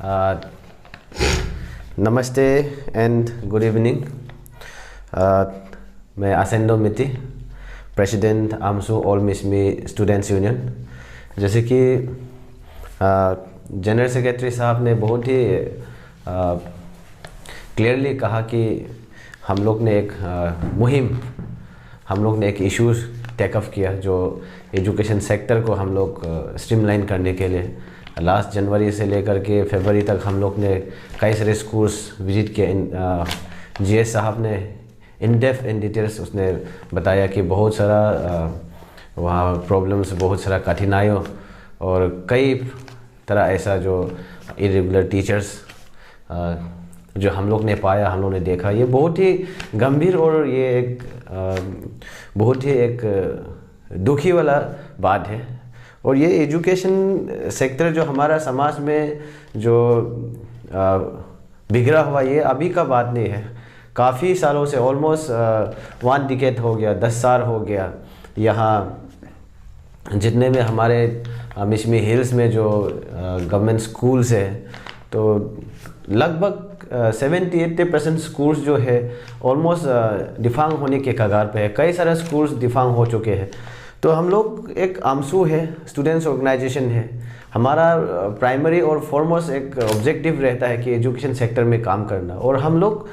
Uh, नमस्ते and good evening. मैं Asendo Miti, president AAMSU all Mishmi students union. जैसे कि जनरल सेक्रेटरी साहब ने बहुत ही क्लियरली कहा कि हम लोग ने एक हम लोग ने एक इशूज़ टेकअप किया जो एजुकेशन सेक्टर को हम लोग स्ट्रीमलाइन करने के लिए लास्ट जनवरी से लेकर के फरवरी तक हम लोग ने कई सारे स्कूल्स विजिट किए। जीएस साहब ने इन डेप्थ इन डिटेल्स उसने बताया कि बहुत सारा वहाँ प्रॉब्लम्स, बहुत सारा कठिनाइयों और कई तरह ऐसा जो इरेगुलर टीचर्स जो हम लोग ने पाया, हम लोग ने देखा। ये बहुत ही गंभीर और ये एक बहुत ही एक दुखी वाला बात है। और ये एजुकेशन सेक्टर जो हमारा समाज में जो बिगड़ा हुआ, ये अभी का बात नहीं है। काफ़ी सालों से ऑलमोस्ट 1 डिकेड हो गया, 10 साल हो गया। यहाँ जितने में हमारे मिसमी हिल्स में जो गवर्नमेंट स्कूल्स है, तो लगभग 70-80% स्कूल्स जो है ऑलमोस्ट डिफांग होने के कगार पे है। कई सारे स्कूल्स डिफांग हो चुके हैं। तो हम लोग एक आमसू है, स्टूडेंट्स ऑर्गेनाइजेशन है। हमारा प्राइमरी और फॉरमोस्ट एक ऑब्जेक्टिव रहता है कि एजुकेशन सेक्टर में काम करना। और हम लोग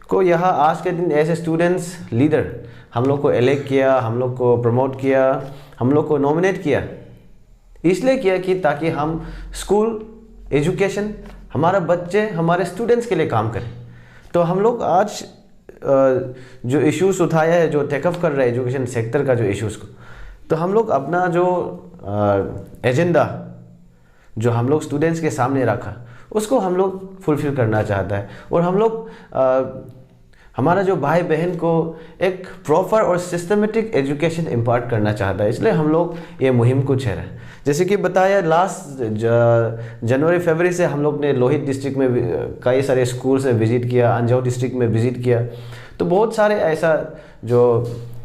को यहाँ आज के दिन ऐसे स्टूडेंट्स लीडर हम लोग को इलेक्ट किया, हम लोग को प्रमोट किया, हम लोग को नॉमिनेट किया। इसलिए किया कि ताकि हम स्कूल एजुकेशन, हमारा बच्चे, हमारे स्टूडेंट्स के लिए काम करें। तो हम लोग आज जो इश्यूज उठाया है, जो टेकअप कर रहे हैं एजुकेशन सेक्टर का जो इश्यूज़ को, तो हम लोग अपना जो एजेंडा जो हम लोग स्टूडेंट्स के सामने रखा, उसको हम लोग फुलफिल करना चाहता है। और हम लोग हमारा जो भाई बहन को एक प्रॉपर और सिस्टमेटिक एजुकेशन इम्पार्ट करना चाहता है। इसलिए हम लोग ये मुहिम को छेड़ा है। जैसे कि बताया, लास्ट जनवरी फरवरी से हम लोग ने लोहित डिस्ट्रिक्ट में कई सारे स्कूल से विज़िट किया, अंजाव डिस्ट्रिक्ट में विज़िट किया। तो बहुत सारे ऐसा जो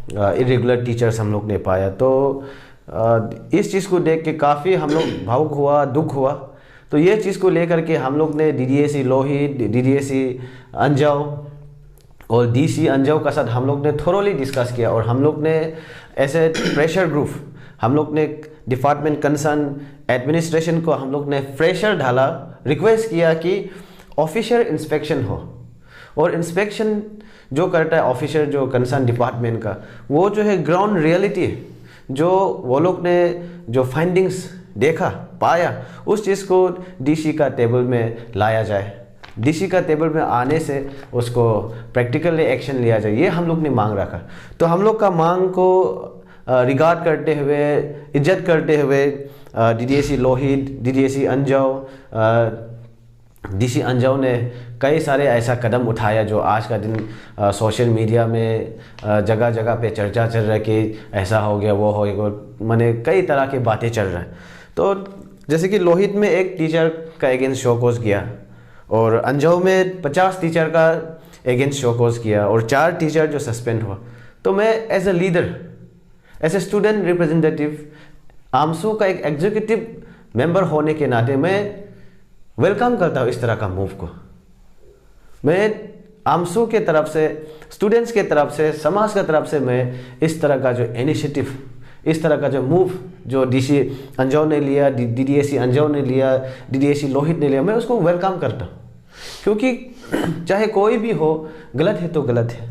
इरेगुलर टीचर्स हम लोग ने पाया। तो इस चीज़ को देख के काफ़ी हम लोग भावुक हुआ, दुख हुआ। तो ये चीज़ को लेकर के हम लोग ने डीडीएसी लोहित, डीडीएसी अंजाव और डीसी अंजाव का साथ हम लोग ने थोरोली डिस्कस किया। और हम लोग ने ऐसे प्रेशर ग्रुप, हम लोग ने डिपार्टमेंट कंसर्न एडमिनिस्ट्रेशन को हम लोग ने प्रेशर डाला, रिक्वेस्ट किया कि ऑफिशियल इंस्पेक्शन हो। और इंस्पेक्शन जो करता है ऑफिसर जो कंसर्न डिपार्टमेंट का, वो जो है ग्राउंड रियलिटी, जो वो लोग ने जो फाइंडिंग्स देखा, पाया, उस चीज़ को डीसी का टेबल में लाया जाए। डीसी का टेबल में आने से उसको प्रैक्टिकली एक्शन लिया जाए, ये हम लोग ने मांग रखा। तो हम लोग का मांग को रिगार्ड करते हुए, इज्जत करते हुए डीडीएसी लोहित, डीडीएसी अंजाव, डीसी अंजाव ने कई सारे ऐसा कदम उठाया जो आज का दिन सोशल मीडिया में जगह जगह पे चर्चा चल रहा है कि ऐसा हो गया, वो हो गया, माने कई तरह की बातें चल रहा है। तो जैसे कि लोहित में एक टीचर का अगेंस्ट शोकॉज किया, और अंजाव में 50 टीचर का अगेंस्ट शोकॉज किया, और 4 टीचर जो सस्पेंड हुआ। तो मैं as a leader, as a student representative, AAMSU का एक एग्जीक्यूटिव मेंबर होने के नाते मैं वेलकम करता हूँ इस तरह का मूव को। मैं आमसू के तरफ से, स्टूडेंट्स के तरफ से, समाज के तरफ से मैं इस तरह का जो इनिशिएटिव, इस तरह का जो मूव जो डीसी अंजाव ने लिया, डीडीएसी अंजाव ने लिया, डीडीएसी लोहित ने लिया, मैं उसको वेलकम करता हूँ। क्योंकि चाहे कोई भी हो, गलत है तो गलत है,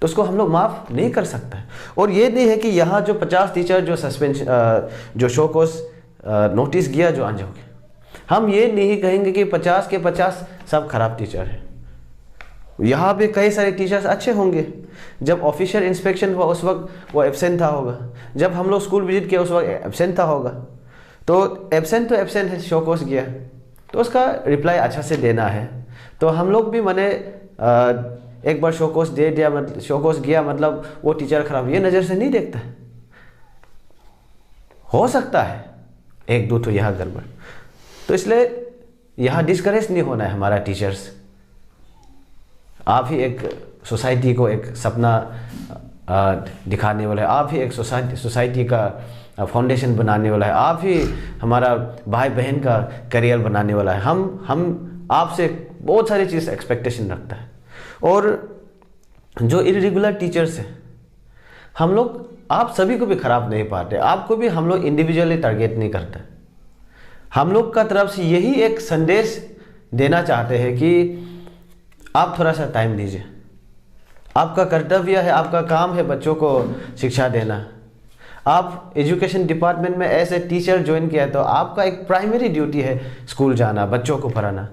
तो उसको हम लोग माफ़ नहीं कर सकता है। और ये नहीं है कि यहाँ जो 50 टीचर जो सस्पेंशन, जो शोकॉज नोटिस गया जो अंजाव के, हम ये नहीं कहेंगे कि 50 के 50 सब खराब टीचर हैं। यहाँ पे कई सारे टीचर्स अच्छे होंगे। जब ऑफिशियल इंस्पेक्शन हुआ उस वक्त वो एब्सेंट था होगा, जब हम लोग स्कूल विजिट किया उस वक्त एब्सेंट था होगा। तो एब्सेंट है, शोकॉज गया, तो उसका रिप्लाई अच्छा से देना है। तो हम लोग भी मैंने एक बार शोकॉज दे दिया, मतलब शोकॉज गया मतलब वो टीचर खराब, ये नज़र से नहीं देखता है। हो सकता है एक दो तो यहाँ गड़बड़, तो इसलिए यहाँ डिस्करेज नहीं होना है हमारा टीचर्स। आप ही एक सोसाइटी को एक सपना दिखाने वाले, आप ही एक सोसाइटी का फाउंडेशन बनाने वाला है, आप ही हमारा भाई बहन का करियर बनाने वाला है। हम आपसे बहुत सारी चीज़ एक्सपेक्टेशन रखता है। और जो इरेगुलर टीचर्स हैं, हम लोग आप सभी को भी ख़राब नहीं पाते, आपको भी हम लोग इंडिविजुअली टारगेट नहीं करते। हम लोग का तरफ से यही एक संदेश देना चाहते हैं कि आप थोड़ा सा टाइम दीजिए। आपका कर्तव्य है, आपका काम है बच्चों को शिक्षा देना। आप एजुकेशन डिपार्टमेंट में ऐसे टीचर ज्वाइन किया है तो आपका एक प्राइमरी ड्यूटी है स्कूल जाना, बच्चों को पढ़ाना।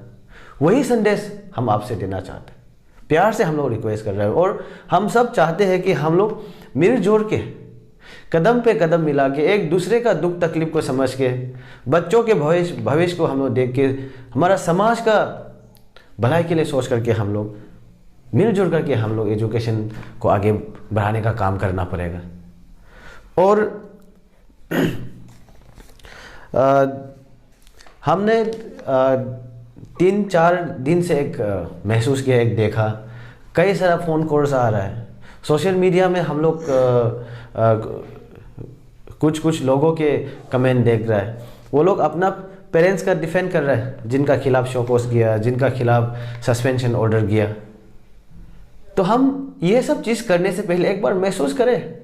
वही संदेश हम आपसे देना चाहते हैं, प्यार से हम लोग रिक्वेस्ट कर रहे हैं। और हम सब चाहते हैं कि हम लोग मिलजुल के कदम पे कदम मिला के एक दूसरे का दुख तकलीफ को समझ के बच्चों के भविष्य को हम लोग देख के हमारा समाज का भलाई के लिए सोच करके हम लोग मिलजुल करके हम लोग एजुकेशन को आगे बढ़ाने का काम करना पड़ेगा। और हमने 3-4 दिन से एक महसूस किया, एक देखा, कई सारा फ़ोन कॉल्स आ रहा है सोशल मीडिया में। हम लोग कुछ लोगों के कमेंट देख रहा है, वो लोग अपना पेरेंट्स का डिफेंड कर रहे हैं जिनका खिलाफ शोकॉज गया, जिनका खिलाफ सस्पेंशन ऑर्डर गया। तो हम ये सब चीज़ करने से पहले एक बार महसूस करें,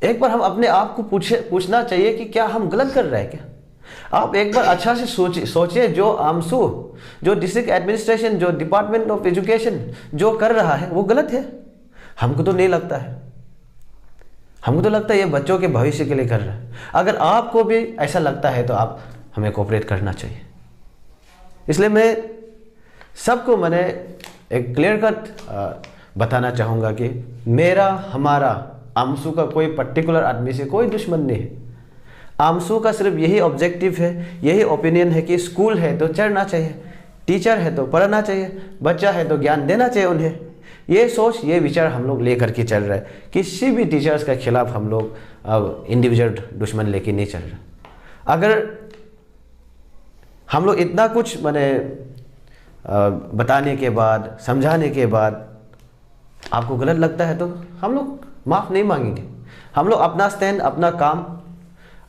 एक बार हम अपने आप को पूछना चाहिए कि क्या हम गलत कर रहे हैं क्या। आप एक बार अच्छा से सोचिए, जो आमसू, जो डिस्ट्रिक्ट एडमिनिस्ट्रेशन, जो डिपार्टमेंट ऑफ एजुकेशन जो कर रहा है वो गलत है। हमको तो नहीं लगता है, हमको तो लगता है ये बच्चों के भविष्य के लिए कर रहा है। अगर आपको भी ऐसा लगता है तो आप हमें कोऑपरेट करना चाहिए। इसलिए मैं सबको मैंने एक क्लियर कट बताना चाहूँगा कि मेरा, हमारा, आमसू का कोई पर्टिकुलर आदमी से कोई दुश्मन नहीं है। आमसू का सिर्फ यही ऑब्जेक्टिव है, यही ओपिनियन है कि स्कूल है तो चढ़ना चाहिए, टीचर है तो पढ़ना चाहिए, बच्चा है तो ज्ञान देना चाहिए उन्हें। ये सोच, ये विचार हम लोग लेकर के चल रहे हैं। किसी भी टीचर्स के खिलाफ हम लोग अब इंडिविजुअल दुश्मन लेके नहीं चल रहे। अगर हम लोग इतना कुछ मैंने बताने के बाद, समझाने के बाद आपको गलत लगता है तो हम लोग माफ़ नहीं मांगेंगे। हम लोग अपना स्टैंड, अपना काम,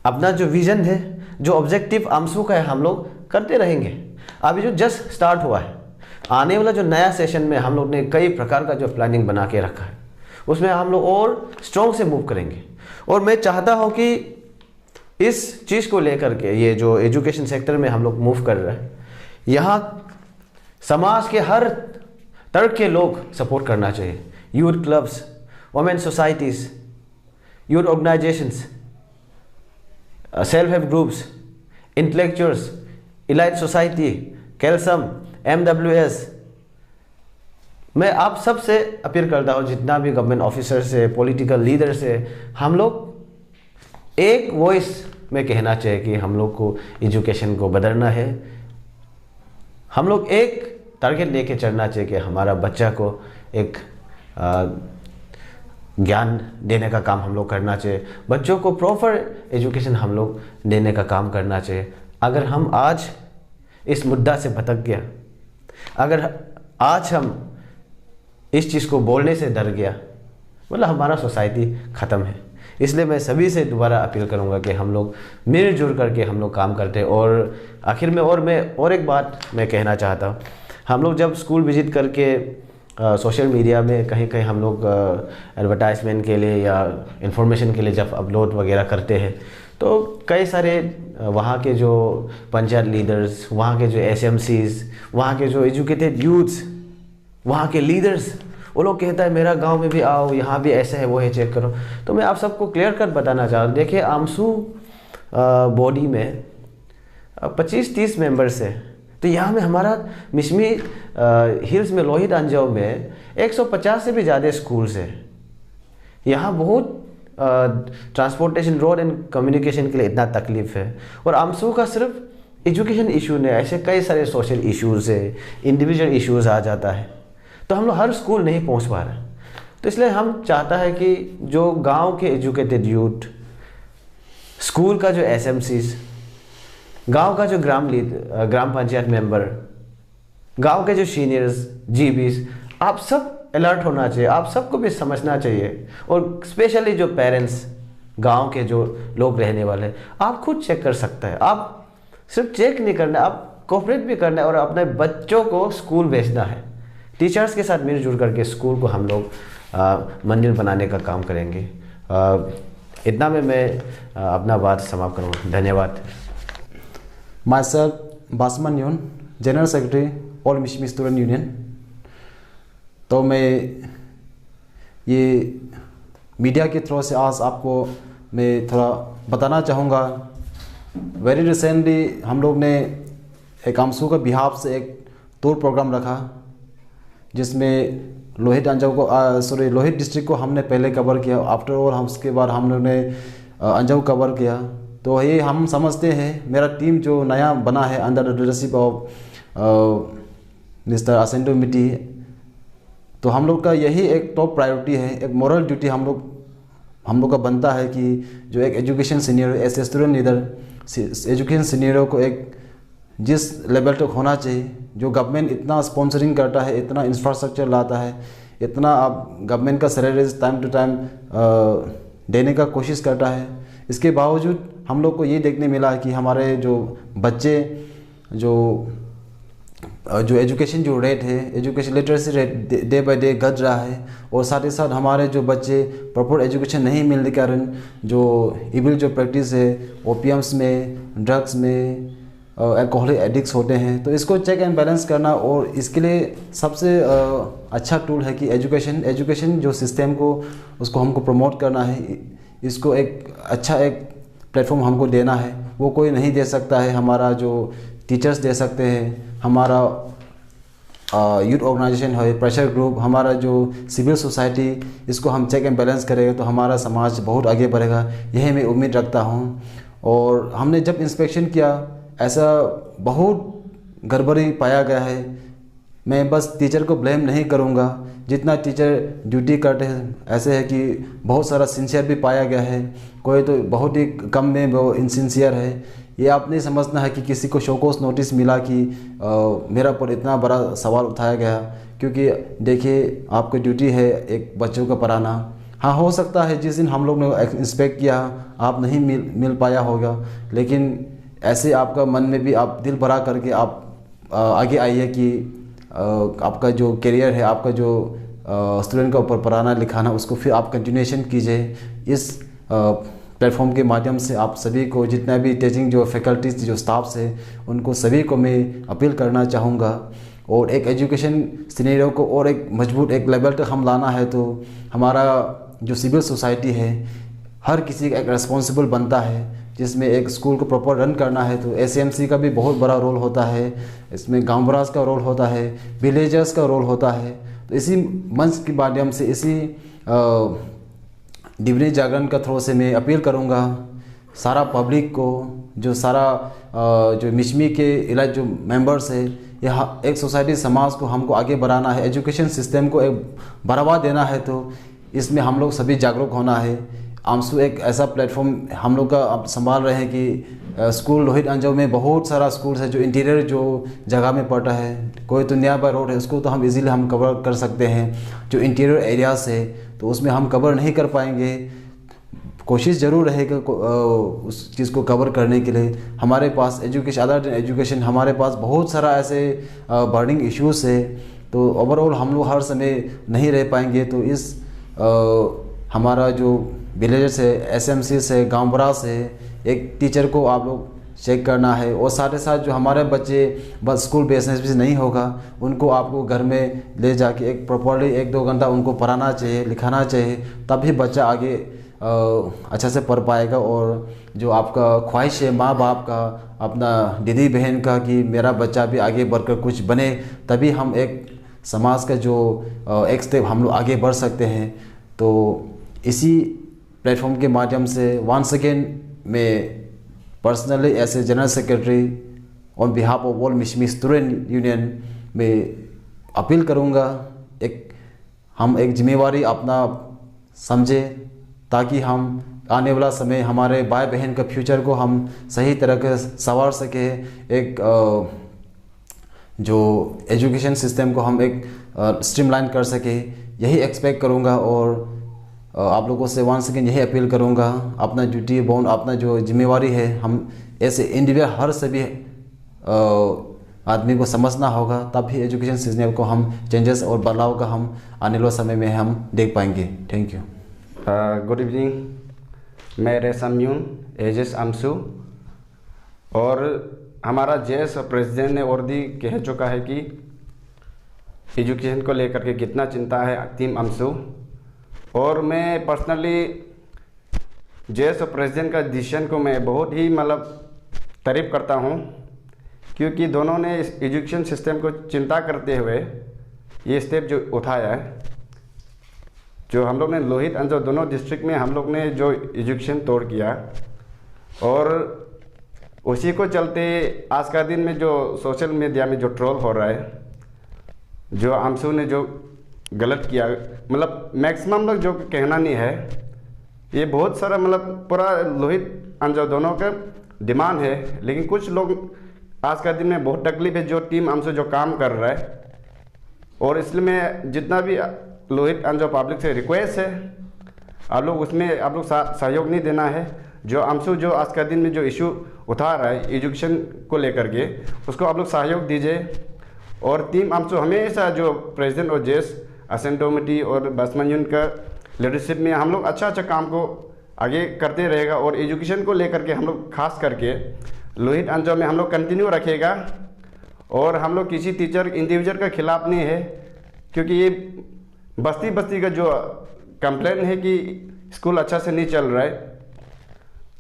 अपना जो विज़न है, जो ऑब्जेक्टिव आमसू का है, हम लोग करते रहेंगे। अभी जो जस्ट स्टार्ट हुआ है, आने वाला जो नया सेशन में हम लोग ने कई प्रकार का जो प्लानिंग बना के रखा है, उसमें हम लोग और स्ट्रॉन्ग से मूव करेंगे। और मैं चाहता हूँ कि इस चीज़ को लेकर के, ये जो एजुकेशन सेक्टर में हम लोग मूव कर रहे हैं, यहाँ समाज के हर तरह के लोग सपोर्ट करना चाहिए। Youth clubs, women societies, youth organisations, self help groups, intellectuals, elite society, कैल्सम, MWS। मैं आप सब से अपील करता हूँ, जितना भी गवर्नमेंट ऑफिसर से, पॉलिटिकल लीडर से, हम लोग एक वॉइस में कहना चाहिए कि हम लोग को एजुकेशन को बदलना है। हम लोग एक टारगेट लेके चलना चाहिए कि हमारा बच्चा को एक ज्ञान देने का काम हम लोग करना चाहिए, बच्चों को प्रॉपर एजुकेशन हम लोग देने का काम करना चाहिए। अगर हम आज इस मुद्दा से भटक गया, अगर आज हम इस चीज़ को बोलने से डर गया, मतलब हमारा सोसाइटी ख़त्म है। इसलिए मैं सभी से दोबारा अपील करूंगा कि हम लोग मिलजुल करके हम लोग काम करते हैं। और आखिर में और एक बात मैं कहना चाहता हूँ, हम लोग जब स्कूल विजिट करके सोशल मीडिया में कहीं कहीं हम लोग एडवर्टाइजमेंट के लिए या इन्फॉर्मेशन के लिए जब अपलोड वगैरह करते हैं, तो कई सारे वहाँ के जो पंचायत लीडर्स, वहाँ के जो SMCs, वहाँ के जो एजुकेटेड यूथ्स, वहाँ के लीडर्स, वो लोग कहता है मेरा गांव में भी आओ, यहाँ भी ऐसा है, वो है, चेक करो। तो मैं आप सबको क्लियर कट बताना चाह रहा हूँ, देखिए आमसू बॉडी में 25-30 मेंबर्स है, तो यहाँ में हमारा मिसमी हिल्स में, लोहित अंजाव में 150 से भी ज़्यादा स्कूल्स है। यहाँ बहुत ट्रांसपोर्टेशन, रोड एंड कम्युनिकेशन के लिए इतना तकलीफ है। और आमसू का सिर्फ एजुकेशन इशू नहीं, ऐसे कई सारे सोशल इश्यूज़ है, इंडिविजुअल इश्यूज़ आ जाता है, तो हम लोग हर स्कूल नहीं पहुंच पा रहे। तो इसलिए हम चाहता है कि जो गांव के एजुकेटेड यूथ, स्कूल का जो SMCs, गांव का जो ग्राम पंचायत मेंबर, गांव के जो सीनियर्स, GBs, आप सब अलर्ट होना चाहिए, आप सबको भी समझना चाहिए। और स्पेशली जो पेरेंट्स, गांव के जो लोग रहने वाले हैं, आप खुद चेक कर सकते हैं। आप सिर्फ चेक नहीं करना, आप कोऑपरेट भी करना है और अपने बच्चों को स्कूल भेजना है। टीचर्स के साथ मिलजुल करके स्कूल को हम लोग मंजिल बनाने का काम करेंगे। इतना में मैं अपना बात समाप्त करूँगा। धन्यवाद। Myself, Basman Yun, general secretary all Mishmi student union. तो मैं ये मीडिया के थ्रू से आज आपको मैं थोड़ा बताना चाहूँगा। वेरी रिसेंटली हम लोग ने एक आमसू का बिहाफ से एक टूर प्रोग्राम रखा, जिसमें लोहित अंजाव को लोहित डिस्ट्रिक्ट को हमने पहले कवर किया। आफ्टर ऑल हम उसके बाद हम लोग ने अंजाव कवर किया। तो ये हम समझते हैं, मेरा टीम जो नया बना है under the leadership of mister Asendo Miti, तो हम लोग का यही एक टॉप प्रायोरिटी है, एक मॉरल ड्यूटी हम लोग का बनता है कि जो एक education senior as a student leader, education सीनियरों को एक जिस लेवल तक होना चाहिए, जो गवर्नमेंट इतना स्पॉन्सरिंग करता है, इतना इंफ्रास्ट्रक्चर लाता है, इतना आप गवर्नमेंट का सैलरीज टाइम टू टाइम देने का कोशिश करता है, इसके बावजूद हम लोग को ये देखने मिला है कि हमारे जो बच्चे जो एजुकेशन जो रेट है, education literacy rate day by day घट रहा है। और साथ ही साथ हमारे जो बच्चे प्रॉपर एजुकेशन नहीं मिलने के कारण जो इविल जो प्रैक्टिस है, ओपीएम्स में, ड्रग्स में, अल्कोहलिक एडिक्ट्स होते हैं। तो इसको चेक एंड बैलेंस करना, और इसके लिए सबसे अच्छा टूल है कि एजुकेशन जो सिस्टम को उसको हमको प्रमोट करना है। इसको एक अच्छा एक प्लेटफॉर्म हमको देना है, वो कोई नहीं दे सकता है। हमारा जो टीचर्स दे सकते हैं, हमारा यूथ ऑर्गेनाइजेशन है, प्रेशर ग्रुप, हमारा जो सिविल सोसाइटी, इसको हम चेक एंड बैलेंस करेंगे तो हमारा समाज बहुत आगे बढ़ेगा, यही मैं उम्मीद रखता हूँ। और हमने जब इंस्पेक्शन किया, ऐसा बहुत गड़बड़ी पाया गया है। मैं बस टीचर को ब्लेम नहीं करूँगा, जितना टीचर ड्यूटी करते हैं ऐसे है कि बहुत सारा सिंसियर भी पाया गया है, कोई तो बहुत ही कम में वो इनसिंसियर है। ये आप नहीं समझना है कि किसी को शोकोस नोटिस मिला कि मेरा पर इतना बड़ा सवाल उठाया गया, क्योंकि देखिए आपकी ड्यूटी है एक बच्चों का पढ़ाना। हाँ, हो सकता है जिस दिन हम लोग ने इंस्पेक्ट किया आप नहीं मिल पाया होगा, लेकिन ऐसे आपका मन में भी आप दिल भरा करके आप आगे आइए कि आपका जो करियर है, आपका जो स्टूडेंट का ऊपर पढ़ाना लिखाना, उसको फिर आप कंटिन्यूएशन कीजिए। इस प्लेटफॉर्म के माध्यम से आप सभी को, जितना भी टीचिंग जो फैकल्टीज जो स्टाफ्स है, उनको सभी को मैं अपील करना चाहूँगा। और एक एजुकेशन सीनियरों को और एक मजबूत एक लेवल तक हम लाना है, तो हमारा जो सिविल सोसाइटी है, हर किसी का एक रिस्पॉन्सिबल बनता है, जिसमें एक स्कूल को प्रॉपर रन करना है। तो एसएमसी का भी बहुत बड़ा रोल होता है, इसमें गाँव बराज का रोल होता है, विलेजर्स का रोल होता है। तो इसी मंच के माध्यम से, इसी डिवीजन जागरण का थ्रू से मैं अपील करूँगा सारा पब्लिक को, जो सारा जो मिशमी के इलाज जो मेंबर्स है, यह एक सोसाइटी समाज को हमको आगे बढ़ाना है, एजुकेशन सिस्टम को एक बढ़ावा देना है। तो इसमें हम लोग सभी जागरूक होना है। आमसू एक ऐसा प्लेटफॉर्म हम लोग का अब संभाल रहे हैं कि स्कूल लोहित अंजाव में बहुत सारा स्कूल है जो इंटीरियर जो जगह में पड़ता है। कोई तो नियर बाय रोड है, उसको तो हम इजीली हम कवर कर सकते हैं। जो इंटीरियर एरियाज़ है तो उसमें हम कवर नहीं कर पाएंगे, कोशिश ज़रूर रहेगा उस चीज़ को कवर करने के लिए। हमारे पास एजुकेशन, अदर देन एजुकेशन, हमारे पास बहुत सारा ऐसे बर्निंग इश्यूज़ है। तो ओवरऑल हम लोग हर समय नहीं रह पाएंगे। तो इस हमारा जो विलेजेस है, एसएमसी से, गाँव बरास है, एक टीचर को आप लोग चेक करना है। और साथ ही साथ जो हमारे बच्चे बस स्कूल बेसिस पे नहीं होगा, उनको आपको घर में ले जाके एक प्रॉपरली 1-2 घंटा उनको पढ़ाना चाहिए, लिखाना चाहिए, तभी बच्चा आगे अच्छा से पढ़ पाएगा। और जो आपका ख्वाहिश है माँ बाप का, अपना दीदी बहन का, कि मेरा बच्चा भी आगे बढ़कर कुछ बने, तभी हम एक समाज का जो एक स्टेप हम लोग आगे बढ़ सकते हैं। तो इसी प्लेटफॉर्म के माध्यम से वंस अगेन मैं personally as a general secretary on behalf of all Mishmi student union में अपील करूँगा, हम एक जिम्मेवारी अपना समझे, ताकि हम आने वाला समय हमारे भाई बहन का फ्यूचर को हम सही तरह के संवार सके। एक जो एजुकेशन सिस्टम को हम एक स्ट्रीमलाइन कर सके, यही एक्सपेक्ट करूँगा। और आप लोगों से वन सेकेंड यही अपील करूँगा, अपना ड्यूटी बाउंड, अपना जो जिम्मेवारी है, हम ऐसे इंडिविजुअल हर सभी आदमी को समझना होगा, तभी एजुकेशन सिस्टम को हम चेंजेस और बदलाव का हम आने वाले समय में हम देख पाएंगे। Thank you. गुड इवनिंग, मैं रेशम यून एजेस अमसू, और हमारा जेएस प्रेसिडेंट ने और भी कह चुका है कि एजुकेशन को लेकर के कितना चिंता है टीम अमसू, और मैं पर्सनली जेएस प्रेसिडेंट का डिसीजन को मैं बहुत ही मतलब तारीफ़ करता हूँ, क्योंकि दोनों ने इस एजुकेशन सिस्टम को चिंता करते हुए ये स्टेप जो उठाया है। जो हम लोग ने लोहित अंजो दोनों डिस्ट्रिक्ट में हम लोग ने जो एजुकेशन तोड़ किया, और उसी को चलते आज का दिन में जो सोशल मीडिया में जो ट्रोल हो रहा है, जो अमसू ने जो गलत किया, मतलब मैक्सिमम लोग जो कहना नहीं है, ये बहुत सारा मतलब पूरा लोहित अंजो दोनों का डिमांड है, लेकिन कुछ लोग आज का दिन में बहुत तकलीफ है जो टीम अमसू जो काम कर रहा है। और इसलिए मैं जितना भी लोहित अंजो पब्लिक से रिक्वेस्ट है, आप लोग उसमें आप लोग सहयोग नहीं देना है। जो अमसू जो आज का दिन में जो इशू उठा रहा है एजुकेशन को लेकर के, उसको आप लोग सहयोग दीजिए। और टीम अमसू हमेशा जो प्रेसिडेंट और जेएस असेंटोमिटी और बसमंजुन का लीडरशिप में हम लोग अच्छा काम को आगे करते रहेगा, और एजुकेशन को लेकर के हम लोग खास करके लोहित अंजो में हम लोग कंटिन्यू रखेगा। और हम लोग किसी टीचर इंडिविजुअल के खिलाफ नहीं है, क्योंकि ये बस्ती बस्ती का जो कंप्लेन है कि स्कूल अच्छा से नहीं चल रहा है,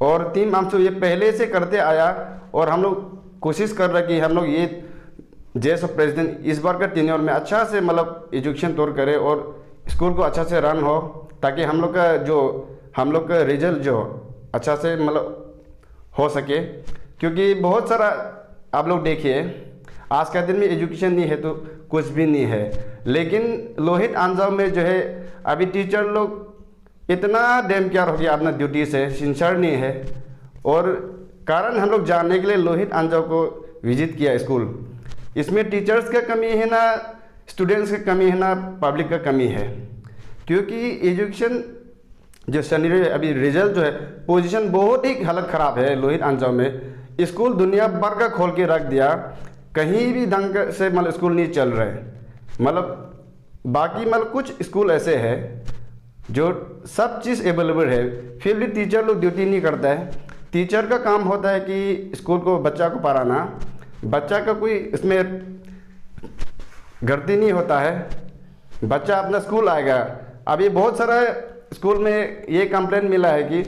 और टीम अमसू ये पहले से करते आया, और हम लोग कोशिश कर रहे कि हम लोग ये जेएस प्रेसिडेंट इस बार का टेन्योर में अच्छा से मतलब एजुकेशन तौर करे और स्कूल को अच्छा से रन हो, ताकि हम लोग का रिजल्ट जो अच्छा से मतलब हो सके। क्योंकि बहुत सारा आप लोग देखिए आज का दिन में एजुकेशन नहीं है तो कुछ भी नहीं है, लेकिन लोहित अंजो में जो है अभी टीचर लोग इतना डेम केयर हो गया अपना ड्यूटी से, सिंसियर नहीं है। और कारण हम लोग जानने के लिए लोहित अंजो को विजिट किया स्कूल, इसमें टीचर्स का कमी है ना, स्टूडेंट्स का कमी है ना, पब्लिक का कमी है। क्योंकि एजुकेशन जो शनि अभी रिजल्ट जो है पोजीशन बहुत ही हालत ख़राब है लोहित अंजो में। स्कूल दुनिया भर का खोल के रख दिया, कहीं भी ढंग से मतलब स्कूल नहीं चल रहे। मतलब बाकी मतलब कुछ स्कूल ऐसे हैं जो सब चीज़ अवेलेबल है, फिर भी टीचर लोग ड्यूटी नहीं करता है। टीचर का काम होता है कि स्कूल को बच्चा को पढ़ाना, बच्चा का कोई इसमें गलती नहीं होता है, बच्चा अपना स्कूल आएगा। अभी बहुत सारा स्कूल में ये कंप्लेंट मिला है कि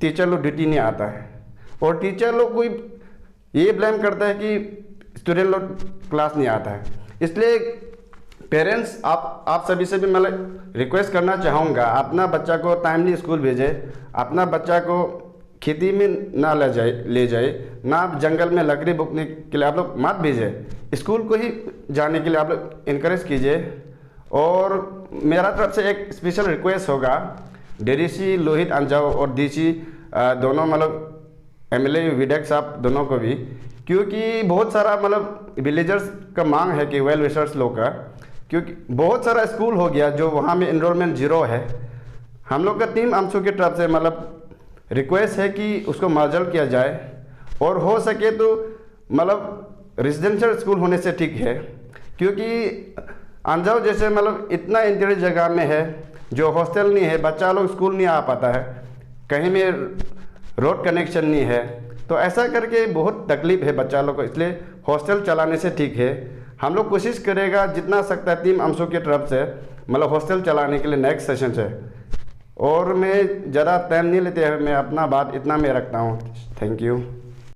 टीचर लोग ड्यूटी नहीं आता है, और टीचर लोग कोई ये ब्लेम करता है कि स्टूडेंट लोग क्लास नहीं आता है। इसलिए पेरेंट्स आप सभी से भी मैं रिक्वेस्ट करना चाहूँगा, अपना बच्चा को टाइमली स्कूल भेजें, अपना बच्चा को खेती में ना ले जाए ना, जंगल में लकड़ी बुकने के लिए आप लोग मत भेजें, स्कूल को ही जाने के लिए आप लोग इनकरेज कीजिए। और मेरा तरफ से एक स्पेशल रिक्वेस्ट होगा डीडीसी लोहित अंजो और डीसी दोनों मतलब एमएलए विधायक साहब दोनों को भी, क्योंकि बहुत सारा मतलब विलेजर्स का मांग है कि वेल विशर्स लोग का, क्योंकि बहुत सारा स्कूल हो गया जो वहाँ में इनरोलमेंट जीरो है। हम लोग का टीम अमसू की तरफ से मतलब रिक्वेस्ट है कि उसको मर्जल किया जाए, और हो सके तो मतलब रेजिडेंशियल स्कूल होने से ठीक है। क्योंकि अंजो जैसे मतलब इतना इंटीरियर जगह में है जो हॉस्टल नहीं है, बच्चा लोग स्कूल नहीं आ पाता है, कहीं में रोड कनेक्शन नहीं है, तो ऐसा करके बहुत तकलीफ है बच्चा लोग को। इसलिए हॉस्टल चलाने से ठीक है, हम लोग कोशिश करेगा जितना सकता है टीम अमसू की तरफ से मतलब हॉस्टल चलाने के लिए नेक्स्ट सेशन से। और मैं ज़्यादा टाइम नहीं लेते हुए मैं अपना बात इतना में रखता हूँ। Thank you.